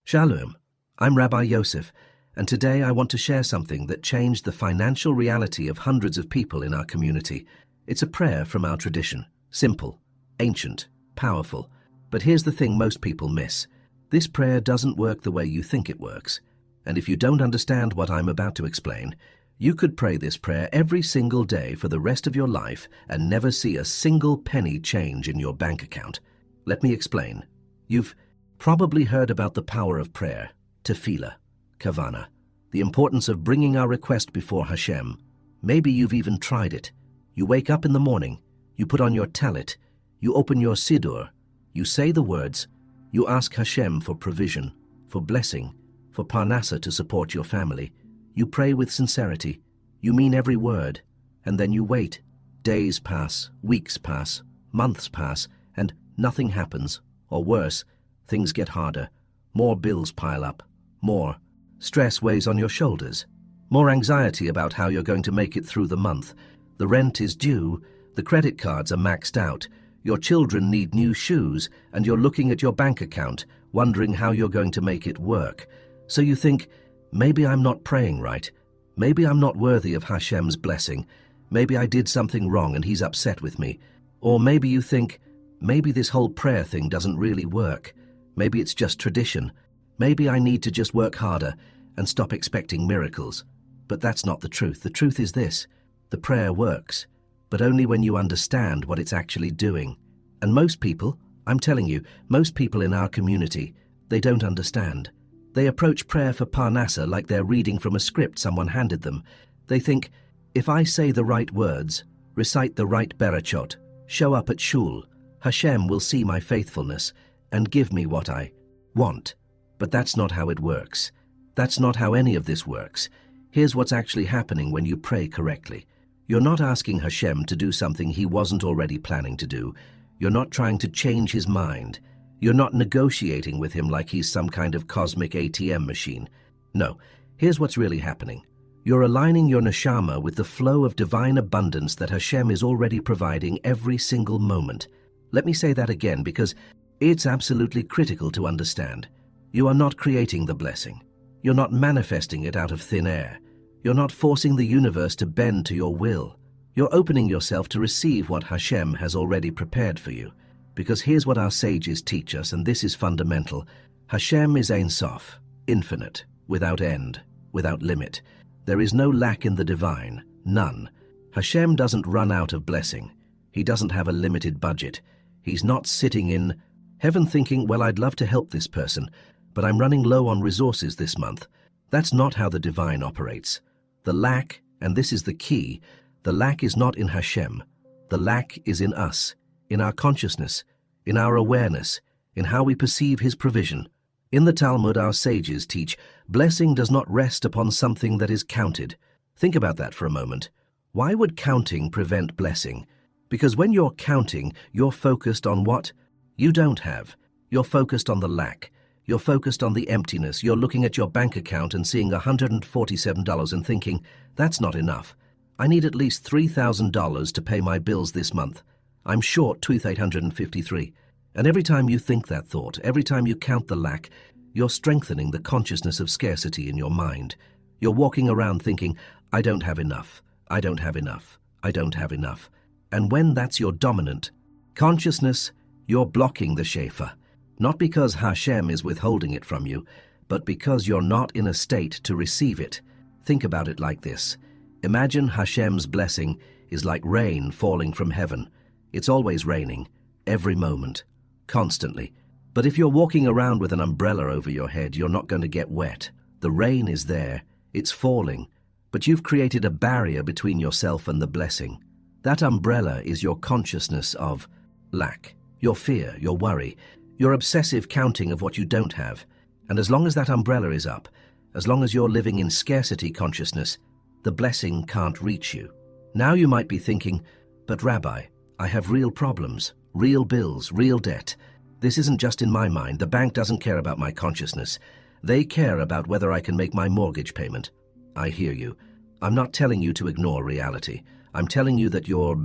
Shalom, I'm Rabbi Yosef, and today I want to share something that changed the financial reality of hundreds of people in our community. It's a prayer from our tradition. Simple, ancient, powerful. But here's the thing most people miss. This prayer doesn't work the way you think it works. And if you don't understand what I'm about to explain, you could pray this prayer every single day for the rest of your life and never see a single penny change in your bank account. Let me explain. You've probably heard about the power of prayer, tefillah, kavanah, the importance of bringing our request before Hashem. Maybe you've even tried it. You wake up in the morning, you put on your talit, you open your siddur, you say the words, you ask Hashem for provision, for blessing, for parnassah to support your family. You pray with sincerity, you mean every word, and then you wait. Days pass, weeks pass, months pass, and nothing happens, or worse, things get harder, more bills pile up, more stress weighs on your shoulders, more anxiety about how you're going to make it through the month. The rent is due, the credit cards are maxed out, your children need new shoes, and you're looking at your bank account, wondering how you're going to make it work. So you think, maybe I'm not praying right, maybe I'm not worthy of Hashem's blessing, maybe I did something wrong and he's upset with me. Or maybe you think, maybe this whole prayer thing doesn't really work. Maybe it's just tradition. Maybe I need to just work harder and stop expecting miracles. But that's not the truth. The truth is this: the prayer works, but only when you understand what it's actually doing. And most people, I'm telling you, most people in our community, they don't understand. They approach prayer for parnassah like they're reading from a script someone handed them. They think, if I say the right words, recite the right berachot, show up at shul, Hashem will see my faithfulness and give me what I want. But that's not how it works. That's not how any of this works. Here's what's actually happening when you pray correctly. You're not asking Hashem to do something he wasn't already planning to do. You're not trying to change his mind. You're not negotiating with him like he's some kind of cosmic ATM machine. No, here's what's really happening. You're aligning your neshama with the flow of divine abundance that Hashem is already providing every single moment. Let me say that again because it's absolutely critical to understand. You are not creating the blessing. You're not manifesting it out of thin air. You're not forcing the universe to bend to your will. You're opening yourself to receive what Hashem has already prepared for you. Because here's what our sages teach us, and this is fundamental. Hashem is Ein Sof, infinite, without end, without limit. There is no lack in the divine, none. Hashem doesn't run out of blessing. He doesn't have a limited budget. He's not sitting in heaven thinking, well, I'd love to help this person, but I'm running low on resources this month. That's not how the divine operates. The lack, and this is the key, the lack is not in Hashem. The lack is in us, in our consciousness, in our awareness, in how we perceive his provision. In the Talmud, our sages teach, blessing does not rest upon something that is counted. Think about that for a moment. Why would counting prevent blessing? Because when you're counting, you're focused on what you don't have. You're focused on the lack. You're focused on the emptiness. You're looking at your bank account and seeing $147 and thinking, that's not enough. I need at least $3,000 to pay my bills this month. I'm short $2,853. And every time you think that thought, every time you count the lack, you're strengthening the consciousness of scarcity in your mind. You're walking around thinking, I don't have enough. I don't have enough. I don't have enough. And when that's your dominant consciousness, you're blocking the Shefa. Not because Hashem is withholding it from you, but because you're not in a state to receive it. Think about it like this. Imagine Hashem's blessing is like rain falling from heaven. It's always raining, every moment, constantly. But if you're walking around with an umbrella over your head, you're not going to get wet. The rain is there, it's falling, but you've created a barrier between yourself and the blessing. That umbrella is your consciousness of lack, your fear, your worry, your obsessive counting of what you don't have. And as long as that umbrella is up, as long as you're living in scarcity consciousness, the blessing can't reach you. Now you might be thinking, but Rabbi, I have real problems, real bills, real debt. This isn't just in my mind. The bank doesn't care about my consciousness. They care about whether I can make my mortgage payment. I hear you. I'm not telling you to ignore reality. I'm telling you that your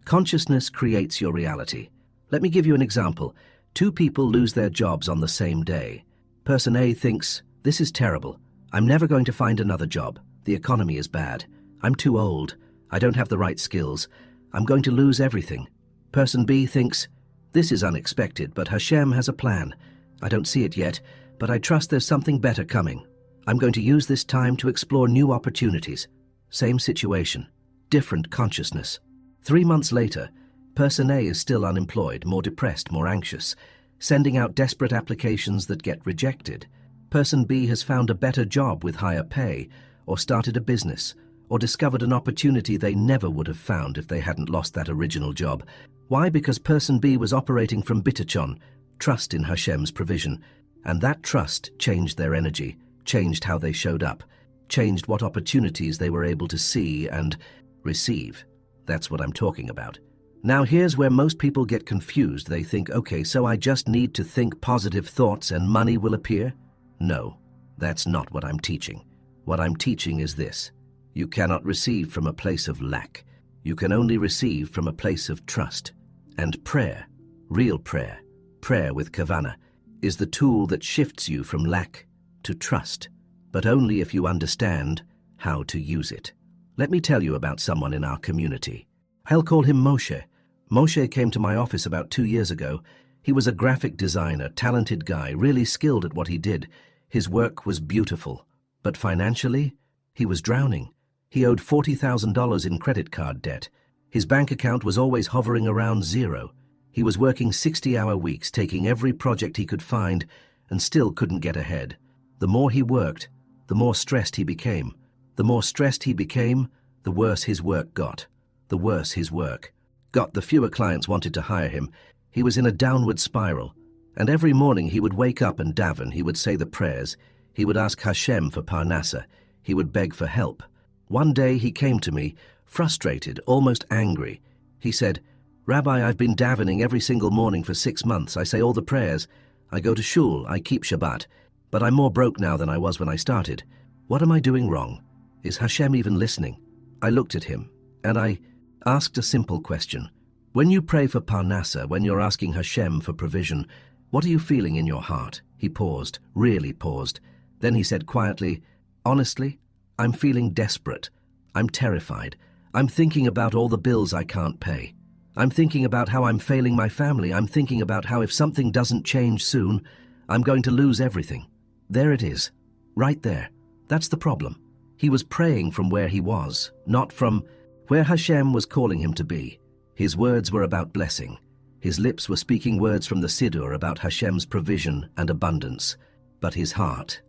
consciousness creates your reality. Let me give you an example. Two people lose their jobs on the same day. Person A thinks, this is terrible. I'm never going to find another job. The economy is bad. I'm too old. I don't have the right skills. I'm going to lose everything. Person B thinks, this is unexpected, but Hashem has a plan. I don't see it yet, but I trust there's something better coming. I'm going to use this time to explore new opportunities. Same situation, different consciousness. 3 months later, person A is still unemployed, more depressed, more anxious, sending out desperate applications that get rejected. Person B has found a better job with higher pay, or started a business, or discovered an opportunity they never would have found if they hadn't lost that original job. Why? Because person B was operating from bitachon, trust in Hashem's provision, and that trust changed their energy, changed how they showed up, changed what opportunities they were able to see and receive. That's what I'm talking about. Now here's where most people get confused. They think, okay, so I just need to think positive thoughts and money will appear? No, that's not what I'm teaching. What I'm teaching is this. You cannot receive from a place of lack. You can only receive from a place of trust. And prayer, real prayer, prayer with kavanah, is the tool that shifts you from lack to trust, but only if you understand how to use it. Let me tell you about someone in our community. I'll call him Moshe. Moshe came to my office about 2 years ago. He was a graphic designer, talented guy, really skilled at what he did. His work was beautiful. But financially, he was drowning. He owed $40,000 in credit card debt. His bank account was always hovering around zero. He was working 60-hour weeks, taking every project he could find, and still couldn't get ahead. The more he worked, the more stressed he became. The more stressed he became, the worse his work got. The worse his work got, the fewer clients wanted to hire him. He was in a downward spiral. And every morning he would wake up and daven. He would say the prayers. He would ask Hashem for parnassah. He would beg for help. One day he came to me, frustrated, almost angry. He said, Rabbi, I've been davening every single morning for 6 months. I say all the prayers. I go to shul. I keep Shabbat. But I'm more broke now than I was when I started. What am I doing wrong? Is Hashem even listening? I looked at him, and I asked a simple question. When you pray for parnassah, when you're asking Hashem for provision, what are you feeling in your heart? He paused, really paused. Then he said quietly, honestly, I'm feeling desperate. I'm terrified. I'm thinking about all the bills I can't pay. I'm thinking about how I'm failing my family. I'm thinking about how if something doesn't change soon, I'm going to lose everything. There it is, right there. That's the problem. He was praying from where he was, not from where Hashem was calling him to be. His words were about blessing. His lips were speaking words from the Siddur about Hashem's provision and abundance. But his heart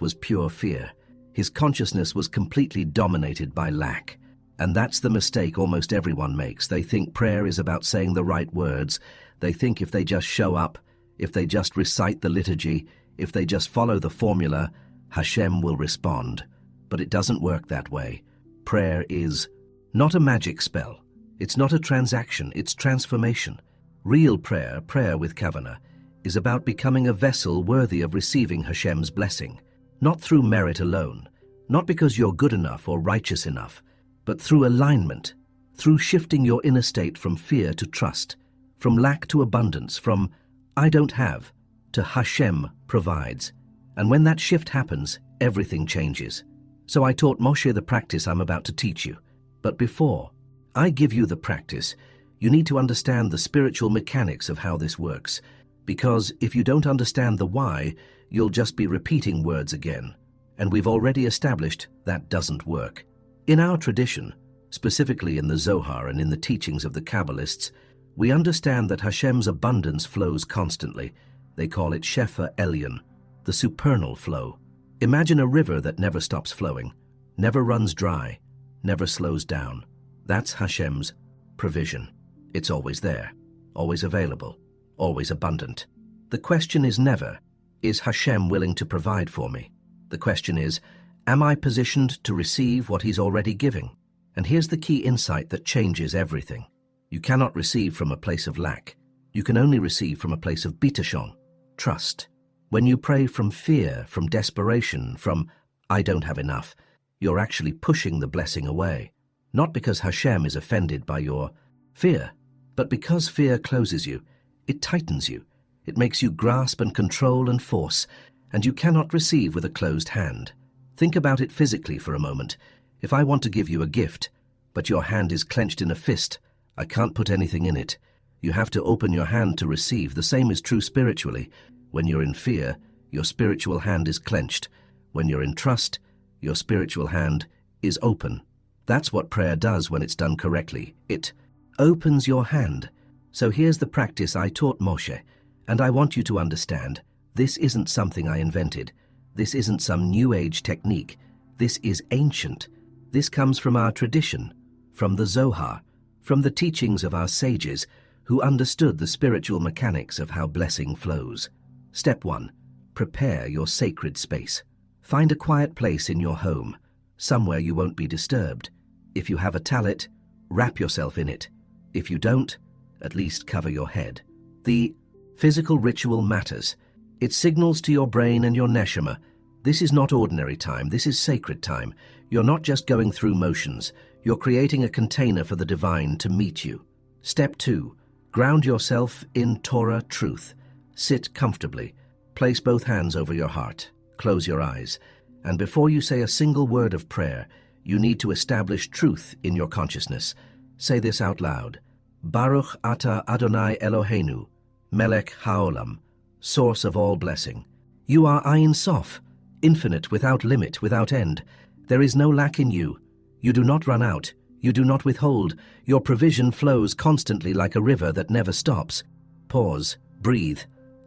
was pure fear. His consciousness was completely dominated by lack. And that's the mistake almost everyone makes. They think prayer is about saying the right words. They think if they just show up, if they just recite the liturgy, if they just follow the formula, Hashem will respond. But it doesn't work that way. Prayer is not a magic spell. It's not a transaction, it's transformation. Real prayer, prayer with kavanah, is about becoming a vessel worthy of receiving Hashem's blessing. Not through merit alone, not because you're good enough or righteous enough, but through alignment, through shifting your inner state from fear to trust, from lack to abundance, from I don't have to Hashem provides. And when that shift happens, everything changes. So I taught Moshe the practice I'm about to teach you. But before I give you the practice, you need to understand the spiritual mechanics of how this works. Because if you don't understand the why, you'll just be repeating words again. And we've already established that doesn't work. In our tradition, specifically in the Zohar and in the teachings of the Kabbalists, we understand that Hashem's abundance flows constantly. They call it Shefa Elyon, the supernal flow. Imagine a river that never stops flowing, never runs dry, never slows down. That's Hashem's provision. It's always there, always available, always abundant. The question is never, is Hashem willing to provide for me? The question is, am I positioned to receive what He's already giving? And here's the key insight that changes everything. You cannot receive from a place of lack. You can only receive from a place of bitachon, trust. When you pray from fear, from desperation, from I don't have enough, you're actually pushing the blessing away. Not because Hashem is offended by your fear, but because fear closes you. It tightens you. It makes you grasp and control and force, and you cannot receive with a closed hand. Think about it physically for a moment. If I want to give you a gift, but your hand is clenched in a fist, I can't put anything in it. You have to open your hand to receive. The same is true spiritually. When you're in fear, your spiritual hand is clenched. When you're in trust, your spiritual hand is open. That's what prayer does when it's done correctly. It opens your hand. So here's the practice I taught Moshe, and I want you to understand, this isn't something I invented. This isn't some new age technique. This is ancient. This comes from our tradition, from the Zohar, from the teachings of our sages who understood the spiritual mechanics of how blessing flows. Step 1. Prepare your sacred space. Find a quiet place in your home, somewhere you won't be disturbed. If you have a tallit, wrap yourself in it. If you don't, at least cover your head. The physical ritual matters. It signals to your brain and your neshama, this is not ordinary time, this is sacred time. You're not just going through motions, you're creating a container for the divine to meet you. Step 2. Ground yourself in Torah truth. Sit comfortably. Place both hands over your heart. Close your eyes. And before you say a single word of prayer, you need to establish truth in your consciousness. Say this out loud. Baruch Ata Adonai Eloheinu, Melech Haolam, source of all blessing. You are Ein Sof, infinite, without limit, without end. There is no lack in you. You do not run out. You do not withhold. Your provision flows constantly like a river that never stops. Pause. Breathe.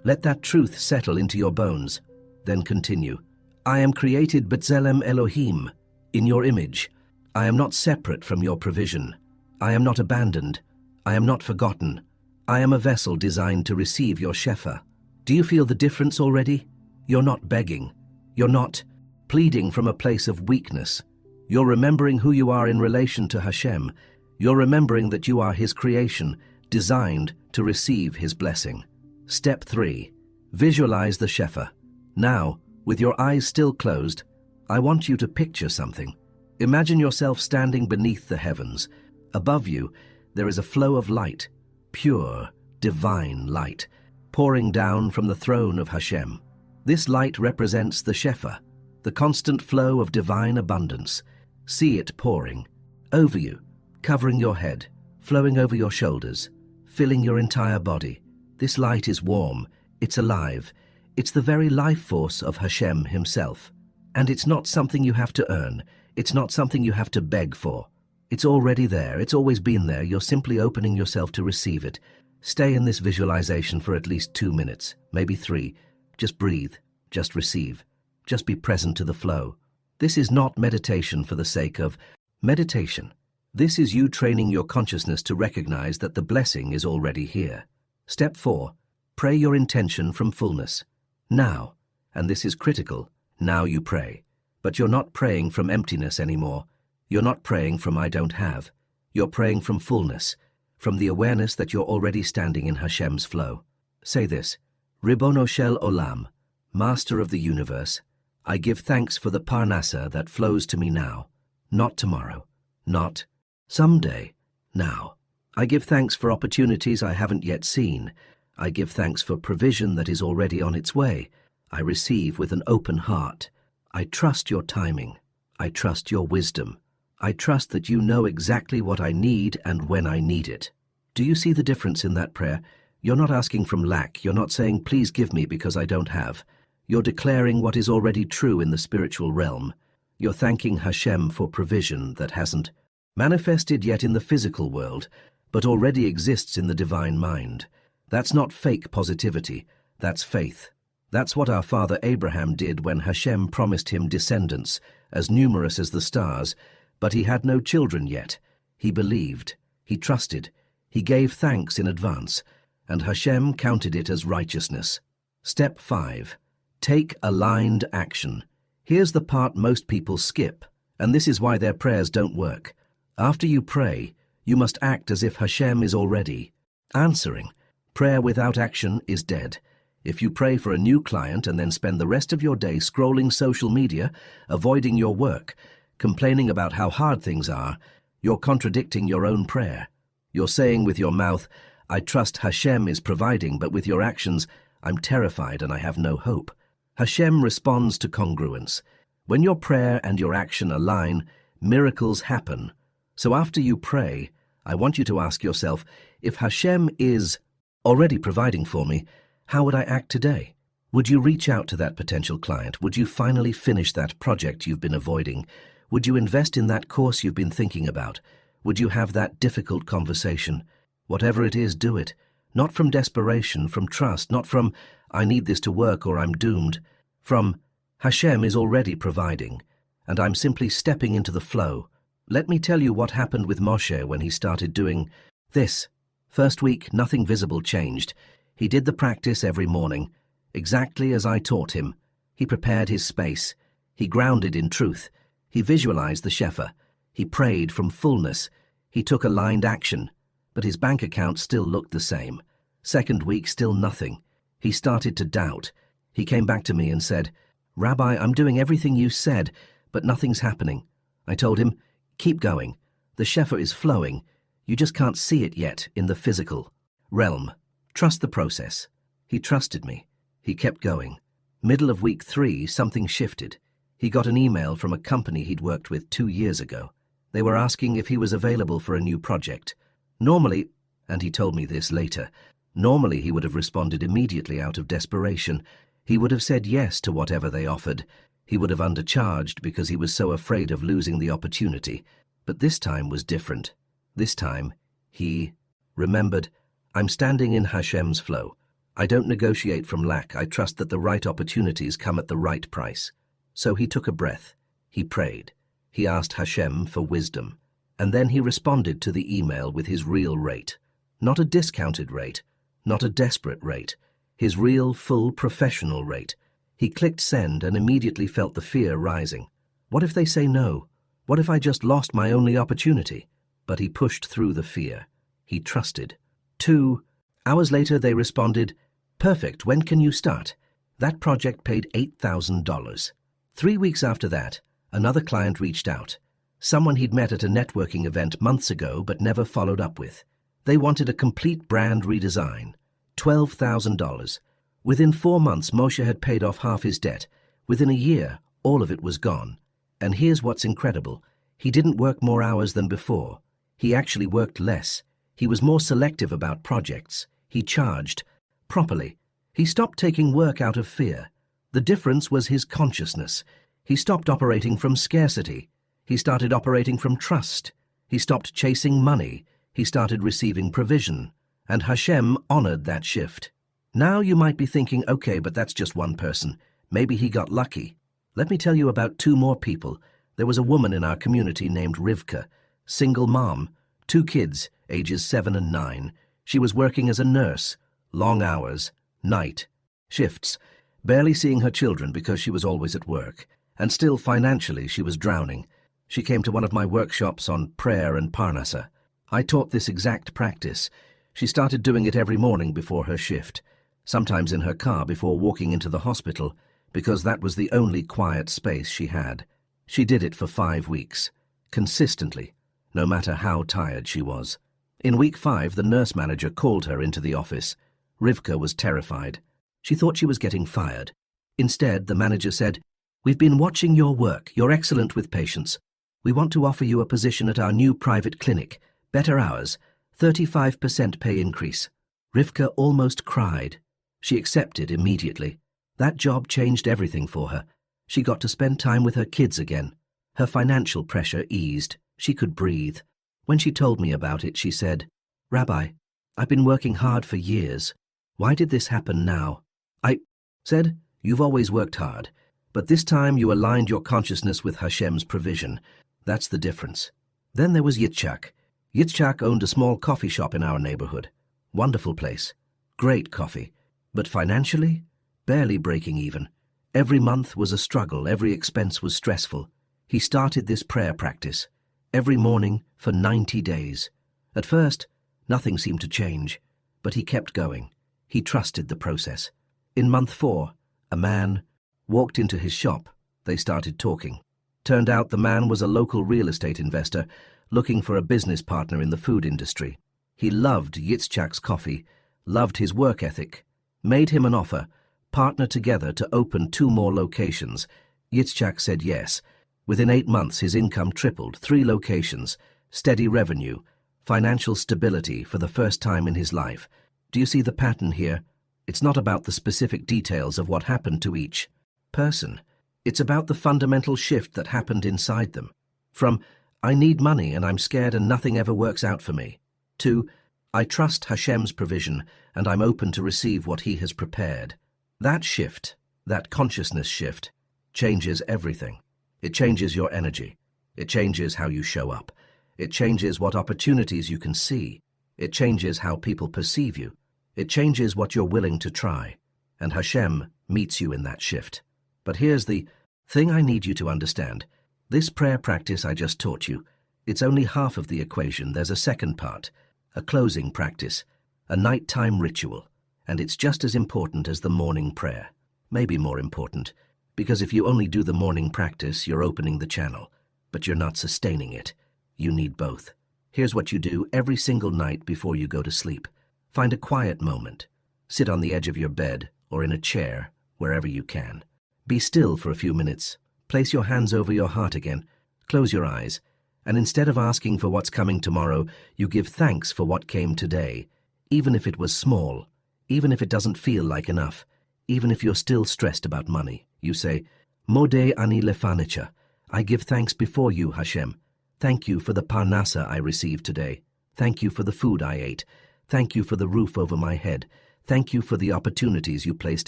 Let that truth settle into your bones. Then continue. I am created B'Tselem Elohim, in your image. I am not separate from your provision. I am not abandoned. I am not forgotten. I am a vessel designed to receive your Shefa. Do you feel the difference already? You're not begging. You're not pleading from a place of weakness. You're remembering who you are in relation to Hashem. You're remembering that you are His creation, designed to receive His blessing. Step 3. Visualize the Shefa. Now, with your eyes still closed, I want you to picture something. Imagine yourself standing beneath the heavens. Above you, there is a flow of light, pure, divine light, pouring down from the throne of Hashem. This light represents the Shefa, the constant flow of divine abundance. See it pouring over you, covering your head, flowing over your shoulders, filling your entire body. This light is warm, it's alive, it's the very life force of Hashem Himself. And it's not something you have to earn, it's not something you have to beg for. It's already there, it's always been there, you're simply opening yourself to receive it. Stay in this visualization for at least 2 minutes, maybe 3. Just breathe, just receive, just be present to the flow. This is not meditation for the sake of meditation. This is you training your consciousness to recognize that the blessing is already here. Step 4. Pray your intention from fullness. Now, and this is critical, now you pray. But you're not praying from emptiness anymore. You're not praying from I don't have. You're praying from fullness, from the awareness that you're already standing in Hashem's flow. Say this, Ribono Shel Olam, Master of the universe, I give thanks for the parnassah that flows to me now, not tomorrow, not someday, now. I give thanks for opportunities I haven't yet seen. I give thanks for provision that is already on its way. I receive with an open heart. I trust your timing. I trust your wisdom. I trust that you know exactly what I need and when I need it. Do you see the difference in that prayer? You're not asking from lack. You're not saying, please give me because I don't have. You're declaring what is already true in the spiritual realm. You're thanking Hashem for provision that hasn't manifested yet in the physical world, but already exists in the divine mind. That's not fake positivity. That's faith. That's what our father Abraham did when Hashem promised him descendants as numerous as the stars, but he had no children yet. He believed. He trusted. He gave thanks in advance, and Hashem counted it as righteousness. Step 5. Take aligned action. Here's the part most people skip, and this is why their prayers don't work. After you pray, you must act as if Hashem is already answering. Prayer without action is dead. If you pray for a new client and then spend the rest of your day scrolling social media, avoiding your work, complaining about how hard things are, you're contradicting your own prayer. You're saying with your mouth, I trust Hashem is providing, but with your actions, I'm terrified and I have no hope. Hashem responds to congruence. When your prayer and your action align, miracles happen. So after you pray, I want you to ask yourself, if Hashem is already providing for me, how would I act today? Would you reach out to that potential client? Would you finally finish that project you've been avoiding? Would you invest in that course you've been thinking about? Would you have that difficult conversation? Whatever it is, do it. Not from desperation, from trust, not from, I need this to work or I'm doomed. From, Hashem is already providing, and I'm simply stepping into the flow. Let me tell you what happened with Moshe when he started doing this. First week, nothing visible changed. He did the practice every morning, exactly as I taught him. He prepared his space. He grounded in truth. He visualized the Shefa. He prayed from fullness. He took aligned action. But his bank account still looked the same. Second week, still nothing. He started to doubt. He came back to me and said, Rabbi, I'm doing everything you said, but nothing's happening. I told him, keep going. The Shefa is flowing. You just can't see it yet in the physical realm. Trust the process. He trusted me. He kept going. Middle of week 3, something shifted. He got an email from a company he'd worked with 2 years ago. They were asking if he was available for a new project. Normally, and he told me this later, normally he would have responded immediately out of desperation. He would have said yes to whatever they offered. He would have undercharged because he was so afraid of losing the opportunity. But this time was different. This time, he remembered, I'm standing in Hashem's flow. I don't negotiate from lack. I trust that the right opportunities come at the right price. So he took a breath. He prayed. He asked Hashem for wisdom. And then he responded to the email with his real rate. Not a discounted rate, not a desperate rate. His real, full, professional rate. He clicked send and immediately felt the fear rising. What if they say no? What if I just lost my only opportunity? But he pushed through the fear. He trusted. 2 hours later, they responded, perfect, when can you start? That project paid $8,000. 3 weeks after that, another client reached out. Someone he'd met at a networking event months ago but never followed up with. They wanted a complete brand redesign. $12,000. Within 4 months, Moshe had paid off half his debt. Within a year, all of it was gone. And here's what's incredible. He didn't work more hours than before. He actually worked less. He was more selective about projects. He charged properly. He stopped taking work out of fear. The difference was his consciousness. He stopped operating from scarcity. He started operating from trust. He stopped chasing money. He started receiving provision. And Hashem honored that shift. Now you might be thinking, okay, but that's just one person. Maybe he got lucky. Let me tell you about 2 more people. There was a woman in our community named Rivka, single mom, 2 kids, ages 7 and 9. She was working as a nurse, long hours, night, shifts, barely seeing her children because she was always at work. And still financially she was drowning. She came to one of my workshops on prayer and parnassah. I taught this exact practice. She started doing it every morning before her shift, sometimes in her car before walking into the hospital, because that was the only quiet space she had. She did it for 5 weeks, consistently, no matter how tired she was. In week 5, the nurse manager called her into the office. Rivka was terrified. She thought she was getting fired. Instead, the manager said, "We've been watching your work. You're excellent with patients. We want to offer you a position at our new private clinic. Better hours, 35% pay increase." Rivka almost cried. She accepted immediately. That job changed everything for her. She got to spend time with her kids again. Her financial pressure eased. She could breathe. When she told me about it, she said, "Rabbi, I've been working hard for years. Why did this happen now?" I said, "You've always worked hard, but this time you aligned your consciousness with Hashem's provision. That's the difference." Then there was Yitzchak. Yitzchak owned a small coffee shop in our neighborhood. Wonderful place. Great coffee. But financially, barely breaking even. Every month was a struggle. Every expense was stressful. He started this prayer practice every morning for 90 days. At first, nothing seemed to change, but he kept going. He trusted the process. In month 4, a man walked into his shop. They started talking. Turned out the man was a local real estate investor looking for a business partner in the food industry. He loved Yitzchak's coffee, loved his work ethic. made him an offer, partner together to open 2 more locations. Yitzchak said yes. Within 8 months, his income tripled, 3 locations, steady revenue, financial stability for the first time in his life. Do you see the pattern here? It's not about the specific details of what happened to each person. It's about the fundamental shift that happened inside them. From, I need money and I'm scared and nothing ever works out for me, to, I trust Hashem's provision and I'm open to receive what He has prepared. That shift, that consciousness shift, changes everything. It changes your energy. It changes how you show up. It changes what opportunities you can see. It changes how people perceive you. It changes what you're willing to try. And Hashem meets you in that shift. But here's the thing I need you to understand. This prayer practice I just taught you, it's only half of the equation. There's a second part, a closing practice, a nighttime ritual, and it's just as important as the morning prayer, maybe more important, because if you only do the morning practice, you're opening the channel, but you're not sustaining it. You need both. Here's what you do every single night before you go to sleep. Find a quiet moment. Sit on the edge of your bed or in a chair, wherever you can. Be still for a few minutes. Place your hands over your heart again. Close your eyes. And instead of asking for what's coming tomorrow, you give thanks for what came today, even if it was small, even if it doesn't feel like enough, even if you're still stressed about money. You say, Modeh ani lefanecha. I give thanks before you, Hashem. Thank you for the parnassah I received today. Thank you for the food I ate. Thank you for the roof over my head. Thank you for the opportunities you placed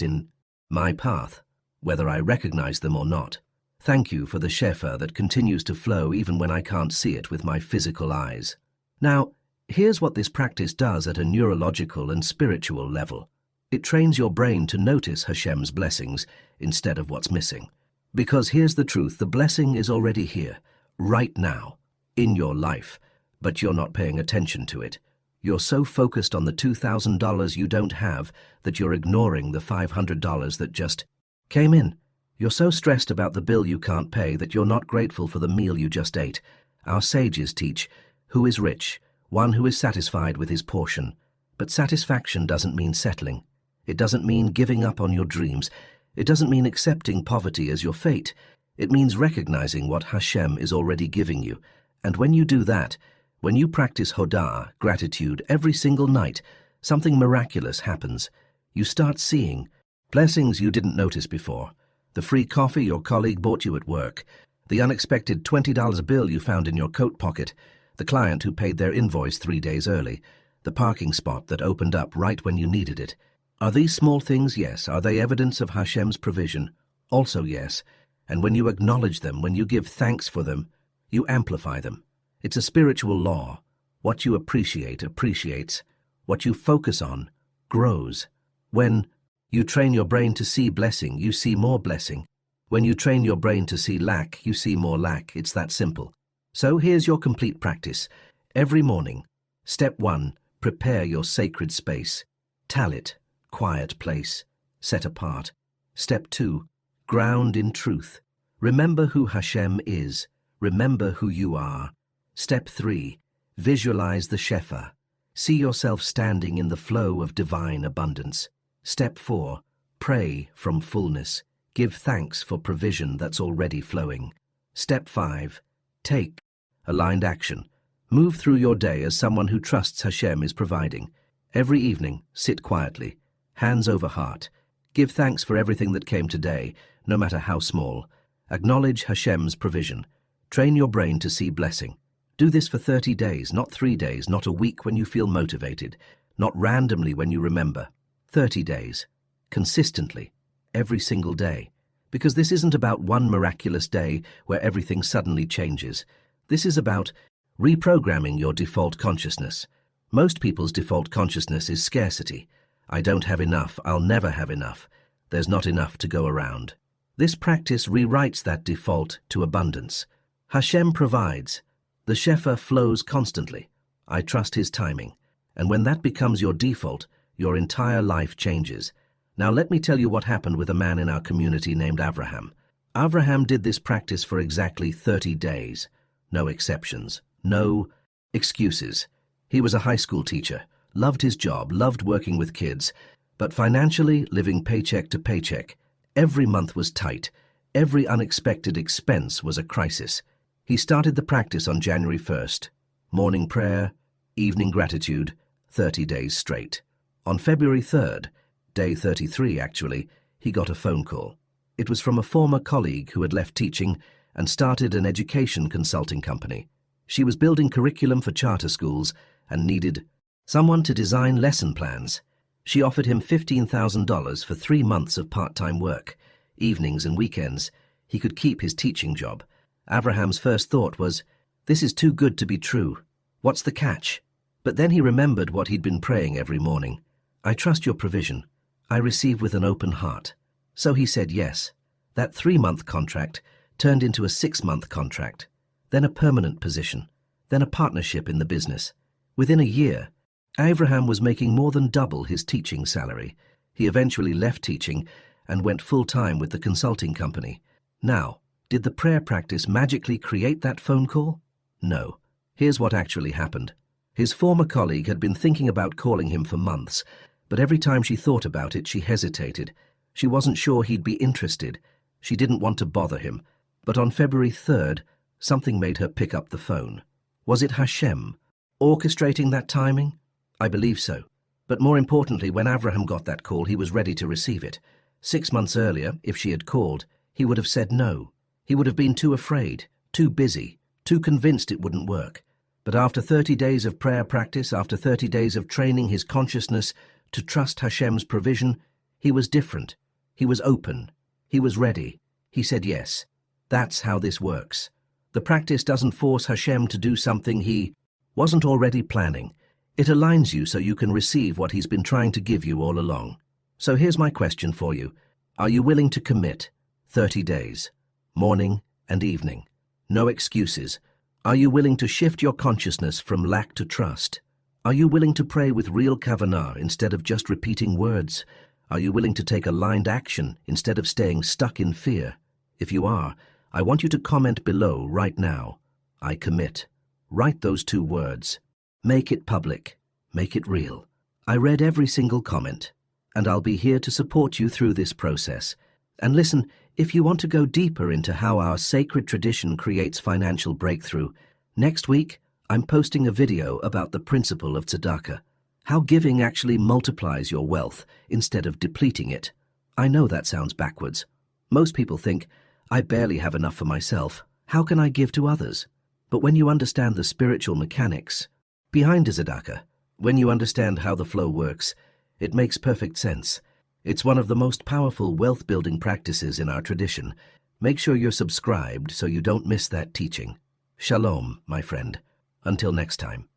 in my path, whether I recognize them or not. Thank you for the Shefa that continues to flow even when I can't see it with my physical eyes. Now, here's what this practice does at a neurological and spiritual level. It trains your brain to notice Hashem's blessings instead of what's missing. Because here's the truth, the blessing is already here, right now, in your life, but you're not paying attention to it. You're so focused on the $2,000 you don't have that you're ignoring the $500 that just came in. You're so stressed about the bill you can't pay that you're not grateful for the meal you just ate. Our sages teach, who is rich? One who is satisfied with his portion. But satisfaction doesn't mean settling. It doesn't mean giving up on your dreams. It doesn't mean accepting poverty as your fate. It means recognizing what Hashem is already giving you. And when you do that, when you practice hodah, gratitude, every single night, something miraculous happens. You start seeing blessings you didn't notice before. The free coffee your colleague bought you at work, the unexpected $20 bill you found in your coat pocket, the client who paid their invoice 3 days early, the parking spot that opened up right when you needed it. Are these small things? Yes. Are they evidence of Hashem's provision? Also yes. And when you acknowledge them, when you give thanks for them, you amplify them. It's a spiritual law. What you appreciate appreciates. What you focus on grows. When you train your brain to see blessing, you see more blessing. When you train your brain to see lack, you see more lack. It's that simple. So here's your complete practice. Every morning, step 1, prepare your sacred space. Talit, quiet place, set apart. Step 2, ground in truth. Remember who Hashem is. Remember who you are. Step 3, visualize the Shefa. See yourself standing in the flow of divine abundance. Step 4, pray from fullness. Give thanks for provision that's already flowing. Step 5, take aligned action. Move through your day as someone who trusts Hashem is providing. Every evening, sit quietly, hands over heart. Give thanks for everything that came today, no matter how small. Acknowledge Hashem's provision. Train your brain to see blessing. Do this for 30 days, not 3 days, not a week when you feel motivated, not randomly when you remember. 30 days, consistently, every single day. Because this isn't about one miraculous day where everything suddenly changes. This is about reprogramming your default consciousness. Most people's default consciousness is scarcity. I don't have enough, I'll never have enough. There's not enough to go around. This practice rewrites that default to abundance. Hashem provides. The Shefa flows constantly. I trust his timing. And when that becomes your default, your entire life changes. Now let me tell you what happened with a man in our community named Avraham. Avraham did this practice for exactly 30 days. No exceptions. No excuses. He was a high school teacher, loved his job, loved working with kids, But financially, living paycheck to paycheck, every month was tight. Every unexpected expense was a crisis. He started the practice on January 1st. Morning prayer, evening gratitude, 30 days straight. On February 3rd, day 33 actually, he got a phone call. It was from a former colleague who had left teaching and started an education consulting company. She was building curriculum for charter schools and needed someone to design lesson plans. She offered him $15,000 for 3 months of part-time work. Evenings and weekends, he could keep his teaching job. Abraham's first thought was, this is too good to be true. What's the catch? But then he remembered what he'd been praying every morning. I trust your provision. I receive with an open heart. So he said yes. That 3-month contract turned into a 6-month contract, then a permanent position, then a partnership in the business. Within a year, Abraham was making more than double his teaching salary. He eventually left teaching and went full-time with the consulting company. Now, did the prayer practice magically create that phone call? No. Here's what actually happened. His former colleague had been thinking about calling him for months, but every time she thought about it, she hesitated. She wasn't sure he'd be interested. She didn't want to bother him. But on February 3rd, something made her pick up the phone. Was it Hashem orchestrating that timing? I believe so. But more importantly, when Abraham got that call, he was ready to receive it. 6 months earlier, if she had called, he would have said no. He would have been too afraid, too busy, too convinced it wouldn't work. But after 30 days of prayer practice, after 30 days of training his consciousness to trust Hashem's provision, he was different. He was open. He was ready. He said yes. That's how this works. The practice doesn't force Hashem to do something he wasn't already planning. It aligns you so you can receive what he's been trying to give you all along. So here's my question for you. Are you willing to commit? 30 days, morning and evening. No excuses. Are you willing to shift your consciousness from lack to trust? Are you willing to pray with real kavanah instead of just repeating words? Are you willing to take aligned action instead of staying stuck in fear? If you are, I want you to comment below right now. I commit. Write those 2 words. Make it public. Make it real. I read every single comment, and I'll be here to support you through this process. And listen, if you want to go deeper into how our sacred tradition creates financial breakthrough, next week I'm posting a video about the principle of tzedakah, how giving actually multiplies your wealth instead of depleting it. I know that sounds backwards. Most people think, I barely have enough for myself. How can I give to others? But when you understand the spiritual mechanics behind tzedakah, when you understand how the flow works, it makes perfect sense. It's one of the most powerful wealth-building practices in our tradition. Make sure you're subscribed so you don't miss that teaching. Shalom, my friend. Until next time.